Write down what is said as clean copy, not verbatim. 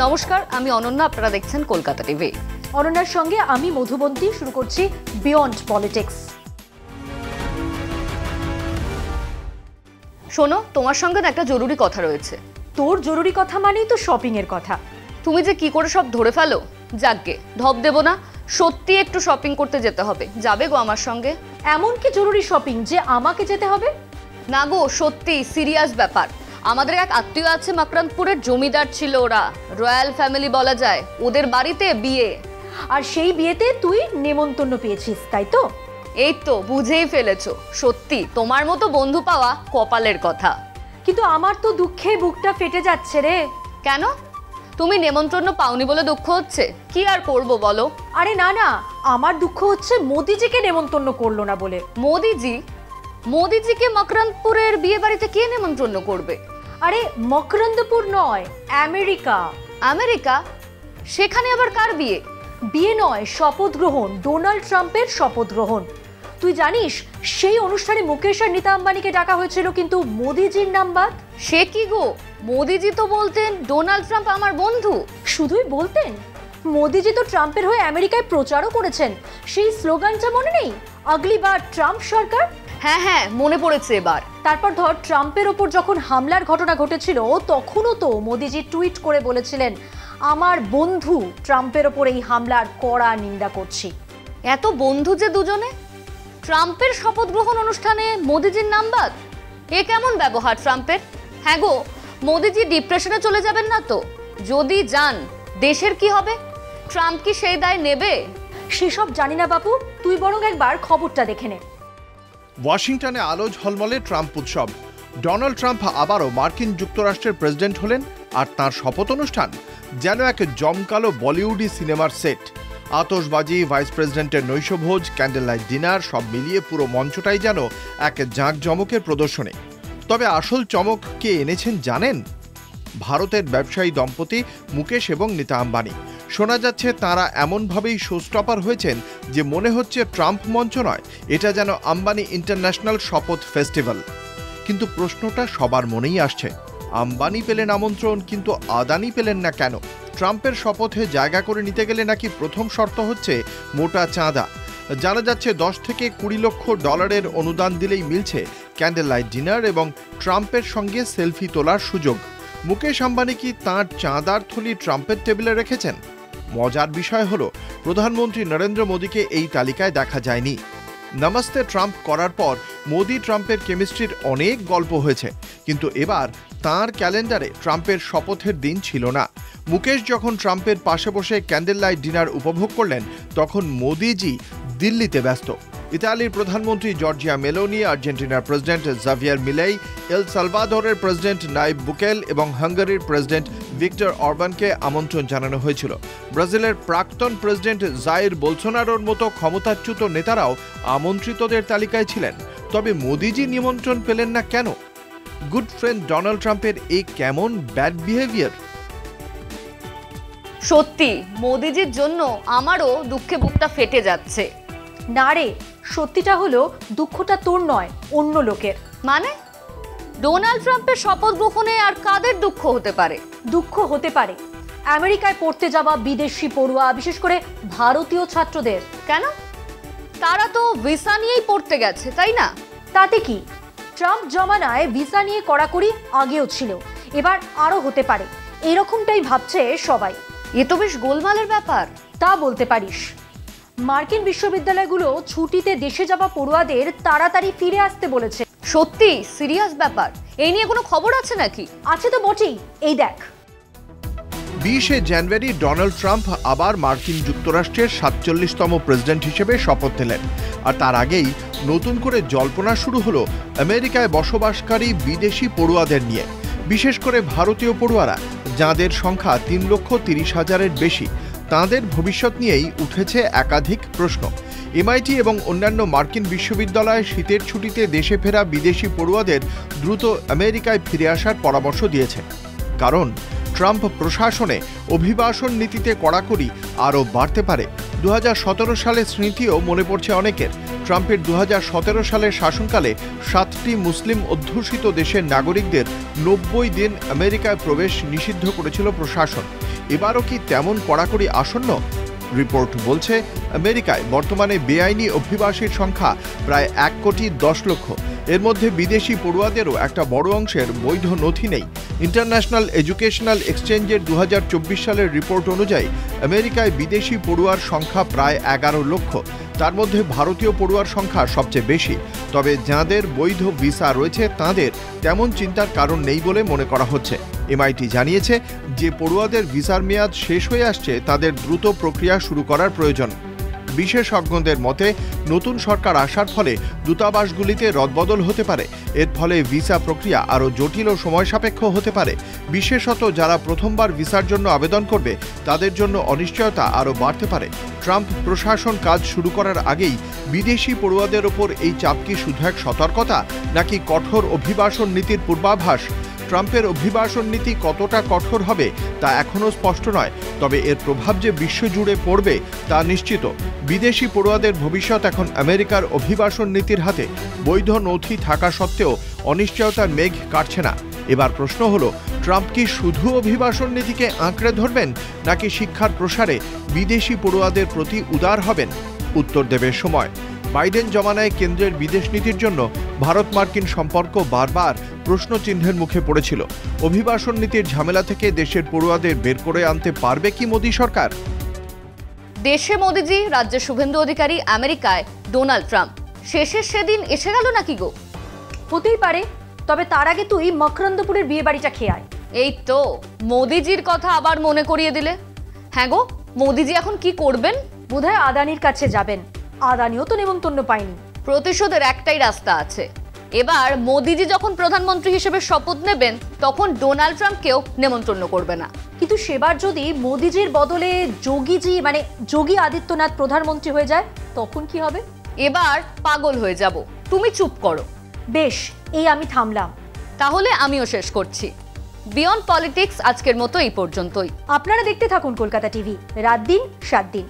নমস্কার, আমি অনন্যা, আপনারা দেখছেন কলকাতা টিভি। অনন্যার সঙ্গে আমি মধুবন্তী। শুরু করছি বিয়ন্ড পলিটিক্স। শোনো, তোমার সঙ্গে একটা জরুরি কথা রয়েছে। তোর জরুরি কথা মানেই তো শপিং এর কথা। তুমি যে কি করে সব ধরে ফেলো। যাকগে, ধপ দেবো না, সত্যি একটু শপিং করতে যেতে হবে। যাবে গো আমার সঙ্গে? এমন কি জরুরি শপিং যে আমাকে যেতে হবে? না গো, সত্যি সিরিয়াস ব্যাপার। আমাদের এক আত্মীয় আছে মকরন্দপুরের, জমিদার ছিল ওরা, রয়্যাল ফ্যামিলি বলা যায়। ওদের বাড়িতে বিয়ে, আর সেই বিয়েতে তুই নেমন্তন্ন পেয়েছিস, তাই তো? এই তো বুঝেই ফেলেছো। সত্যি তোমার মতো বন্ধু পাওয়া কপালের কথা। কিন্তু আমার তো দুঃখে বুকটা ফেটে যাচ্ছে রে। কেন? তুমি নেমন্তন্ন পাওনি বলে দুঃখ হচ্ছে? কি আর করব বলো। আরে না না, আমার দুঃখ হচ্ছে মোদিজিকে নেমন্তন্ন করলো না বলে। মোদিজিকে মকরন্দপুরের বিয়ে বাড়িতে কে নেমন্তন্ন করবে? আরে মকরন্দপুর নয়, আমেরিকা। আমেরিকা? সেখানে আবার কার বিয়ে? বিয়ে নয়, শপথ গ্রহণ, ডোনাল্ড ট্রাম্পের শপথ গ্রহণ। তুই জানিস সেই অনুষ্ঠানে মুকেশ আর নীতা আম্বানিকে ডাকা হয়েছিল, কিন্তু মোদিজির নাম বাদ। সে কি গো, মোদিজি তো বলতেন ডোনাল্ড ট্রাম্প আমার বন্ধু। শুধুই বলতেন? মোদিজি তো ট্রাম্পের হয়ে আমেরিকায় প্রচারও করেছেন। সেই স্লোগানটা মনে নেই, আগলি বার ট্রাম্প সরকার? হ্যাঁ হ্যাঁ, মনে পড়েছে এবার। তারপর ধর ট্রাম্পের ওপর যখন হামলার ঘটনা ঘটেছিল, তখনও তো মোদিজি টুইট করে বলেছিলেন, আমার বন্ধু ট্রাম্পের ওপর এই হামলার কড়া নিন্দা করছি। এত বন্ধু যে দুজনে, ট্রাম্পের শপথ গ্রহণ অনুষ্ঠানে মোদিজির নাম বাদ? এ কেমন ব্যবহার ট্রাম্পের? হ্যাঁ গো, মোদিজি ডিপ্রেশনে চলে যাবেন না তো? যদি যান, দেশের কি হবে? ট্রাম্প কি সেই দায় নেবে? সেসব জানি না বাবু, তুই বরং একবার খবরটা দেখে নে। ওয়াশিংটনে আলো ঝলমলে ট্রাম্প উৎসব। ডোনাল্ড ট্রাম্প আবারও মার্কিন যুক্তরাষ্ট্রের প্রেসিডেন্ট হলেন, আর তাঁর শপথ অনুষ্ঠান যেন এক জমকালো বলিউডি সিনেমার সেট। আতশবাজি, ভাইস প্রেসিডেন্টের নৈশভোজ, ক্যান্ডেল লাইট ডিনার, সব মিলিয়ে পুরো মঞ্চটাই যেন এক জাঁকজমকের প্রদর্শনী। তবে আসল চমক কে এনেছেন জানেন? ভারতের ব্যবসায়ী দম্পতি মুকেশ এবং নীতা আম্বানি। শোনা যাচ্ছে তাঁরা এমনভাবেই শোস্টপার হয়েছেন যে মনে হচ্ছে ট্রাম্প মঞ্চ নয়, এটা যেন আম্বানি ইন্টারন্যাশনাল শপথ ফেস্টিভ্যাল। কিন্তু প্রশ্নটা সবার মনেই আসছে, আম্বানি পেলেন আমন্ত্রণ, কিন্তু আদানি পেলেন না কেন? ট্রাম্পের শপথে জায়গা করে নিতে গেলে নাকি প্রথম শর্ত হচ্ছে মোটা চাঁদা। জানা যাচ্ছে 10 থেকে 20 লক্ষ ডলারের অনুদান দিলেই মিলছে ক্যান্ডেল লাইট ডিনার এবং ট্রাম্পের সঙ্গে সেলফি তোলার সুযোগ। মুকেশ আম্বানি কি তাঁর চাঁদার থলি ট্রাম্পের টেবিলে রেখেছেন? মজার বিষয় হলো, প্রধানমন্ত্রী নরেন্দ্র মোদীকে এই তালিকায় দেখা যায়নি। নমস্তে ট্রাম্প করার পর মোদি ট্রাম্পের কেমিস্ট্রির অনেক গল্প হয়েছে, কিন্তু এবার তাঁর ক্যালেন্ডারে ট্রাম্পের শপথের দিন ছিল না। মুকেশ যখন ট্রাম্পের পাশে বসে ক্যান্ডেল লাইট ডিনার উপভোগ করলেন, তখন মোদিজি দিল্লিতে ব্যস্ত। ইতালির প্রধানমন্ত্রী জর্জিয়া মেলোনি, আর্জেন্টিনার প্রেসিডেন্ট জাভিয়ার মিলেই, এল সালভাদোরের প্রেসিডেন্ট নাইব বুকেল এবং হাঙ্গেরির প্রেসিডেন্ট ভিক্টর অরবানকে আমন্ত্রণ জানানো হয়েছিল। ব্রাজিলের প্রাক্তন প্রেসিডেন্ট জাইর বোলসোনারোর মতো ক্ষমতাচ্যুত নেতারাও আমন্ত্রিতদের তালিকায় ছিলেন। তবে মোদিজি নিমন্ত্রণ পেলেন না কেন? গুড ফ্রেন্ড ডোনাল্ড ট্রাম্পের এই কেমন ব্যাড বিহেভিয়ার? সত্যি মোদিজির জন্য আমারও দুঃখে বুকটা ফেটে যাচ্ছে। না রে, সত্যিটা হলো দুঃখটা তোর নয়, অন্য লোকের। মানে ডোনাল্ড ট্রাম্পের শপথ গ্রহণে আর কাদের দুঃখ হতে পারে? দুঃখ হতে পারে আমেরিকায় পড়তে যাওয়া বিদেশি পড়ুয়া, বিশেষ করে ভারতীয় ছাত্রদের। কেন? তারা তো ভিসা নিয়েই পড়তে গেছে, তাই না? তাতে কি? ট্রাম্প জমানায় ভিসা নিয়ে কড়াকড়ি আগেও ছিল, এবার আরও হতে পারে, এরকমটাই ভাবছে সবাই। এ তো বেশ গোলমালের ব্যাপার। তা বলতে পারিস। মার্কিন বিশ্ববিদ্যালয়গুলো ছুটিতে দেশে যাওয়া পড়ুয়াদের তাড়াতাড়ি ফিরে আসতে বলেছে। সত্যি সিরিয়াস ব্যাপার। এই নিয়ে কোনো খবর আছে নাকি? আছে তো বটেই, এই দেখ। 20শে জানুয়ারি ডোনাল্ড ট্রাম্প আবার মার্কিন যুক্তরাষ্ট্রের 47তম প্রেসিডেন্ট হিসেবে শপথ নিলেন, আর তার আগেই নতুন করে জল্পনা শুরু হলো আমেরিকায় বসবাসকারী বিদেশি পড়ুয়াদের নিয়ে, বিশেষ করে ভারতীয় পড়ুয়ারা, যাঁদের সংখ্যা 3,30,000-এর বেশি। তাঁদের ভবিষ্যৎ নিয়েই উঠেছে একাধিক প্রশ্ন। এমআইটি এবং অন্যান্য মার্কিন বিশ্ববিদ্যালয় শীতের ছুটিতে দেশে ফেরা বিদেশি পড়ুয়াদের দ্রুত আমেরিকায় ফিরে আসার পরামর্শ দিয়েছে, কারণ ট্রাম্প প্রশাসনে অভিবাসন নীতিতে কড়াকড়ি আরও বাড়তে পারে। 2017 সালের স্মৃতিও মনে পড়ছে অনেকের। ট্রাম্পের 2017 সালের শাসনকালে 7টি মুসলিম অধ্যুষিত দেশের নাগরিকদের 90 দিন আমেরিকায় প্রবেশ নিষিদ্ধ করেছিল প্রশাসন। এবারও কি তেমন কড়াকড়ি আসন্ন? রিপোর্ট বলছে, আমেরিকায় বর্তমানে বেআইনি অভিবাসীর সংখ্যা প্রায় 1,10,00,000। এর মধ্যে বিদেশি পড়ুয়াদেরও একটা বড় অংশের বৈধ নথি নেই। ইন্টারন্যাশনাল এডুকেশনাল এক্সচেঞ্জের 2024 সালের রিপোর্ট অনুযায়ী আমেরিকায় বিদেশি পড়ুয়ার সংখ্যা প্রায় 11 লক্ষ। তার মধ্যে ভারতীয় পড়ুয়ার সংখ্যা সবচেয়ে বেশি। তবে যাঁদের বৈধ ভিসা রয়েছে তাঁদের তেমন চিন্তার কারণ নেই বলে মনে করা হচ্ছে। MIT জানিয়েছে, যে পড়ুয়াদের ভিসার মেয়াদ শেষ হয়ে আসছে তাদের দ্রুত প্রক্রিয়া শুরু করার প্রয়োজন। বিশেষজ্ঞদের মতে, নতুন সরকার আসার ফলে দূতাবাসগুলিতে রদবদল হতে পারে। এর ফলে ভিসা প্রক্রিয়া আরও জটিল ও সময় সাপেক্ষ হতে পারে। বিশেষত যারা প্রথমবার ভিসার জন্য আবেদন করবে তাদের জন্য অনিশ্চয়তা আরও বাড়তে পারে। ট্রাম্প প্রশাসন কাজ শুরু করার আগেই বিদেশি পড়ুয়াদের ওপর এই চাপ কি শুধু এক সতর্কতা, নাকি কঠোর অভিবাসন নীতির পূর্বাভাস? ট্রাম্পের অভিবাসন নীতি কতটা কঠোর হবে তা এখনও স্পষ্ট নয়। তবে এর প্রভাব যে বিশ্বজুড়ে পড়বে তা নিশ্চিত। বিদেশি পড়ুয়াদের ভবিষ্যৎ এখন আমেরিকার অভিবাসন নীতির হাতে। বৈধ নথি থাকা সত্ত্বেও অনিশ্চয়তার মেঘ কাটছে না। এবার প্রশ্ন হলো, ট্রাম্প কি শুধু অভিবাসন নীতিকে আঁকড়ে ধরবেন, নাকি শিক্ষার প্রসারে বিদেশি পড়ুয়াদের প্রতি উদার হবেন? উত্তর দেবে সময়। বাইডেন জমানায় কেন্দ্রের বিদেশ নীতির জন্য ভারত মার্কিন সম্পর্ক বারবার প্রশ্নচিহ্নের মুখে পড়েছিল। অভিবাসন নীতির ঝামেলা থেকে দেশের পড়ুয়াদের বের করে আনতে পারবে কি মোদী সরকার? দেশে মোদিজি, রাজ্যে শুভেন্দু অধিকারী, আমেরিকায় ডোনাল্ড ট্রাম্প। শেষের সেদিন এসে গেল নাকি গো? হতেই পারে, তবে তার আগে তুই মকরন্দপুরের বিয়ে বাড়িটা খেয়ে আয়। এই তো মোদিজির কথা আবার মনে করিয়ে দিলে। হ্যাঁ গো, মোদিজি এখন কি করবেন? বোধহয় আদানির কাছে যাবেন। আদানিও তো নেমন্তন্ন পায়নি। প্রতিশোধের একটাই রাস্তা আছে। এবার মোদিজি যখন প্রধানমন্ত্রী হিসেবে শপথ নেবেন তখন ডোনাল্ড ট্রাম্পকেও নেমন্তন্ন করবে না। কিন্তু সেবার যদি মোদিজির বদলে যোগী আদিত্যনাথ প্রধানমন্ত্রী হয়ে যায় তখন কি হবে? এবার পাগল হয়ে যাব। তুমি চুপ করো। বেশ, এই আমি থামলাম। তাহলে আমিও শেষ করছি। বিয়ন্ড পলিটিক্স আজকের মতো এই পর্যন্তই। আপনারা দেখতে থাকুন কলকাতা টিভি, রাত দিন 7 দিন।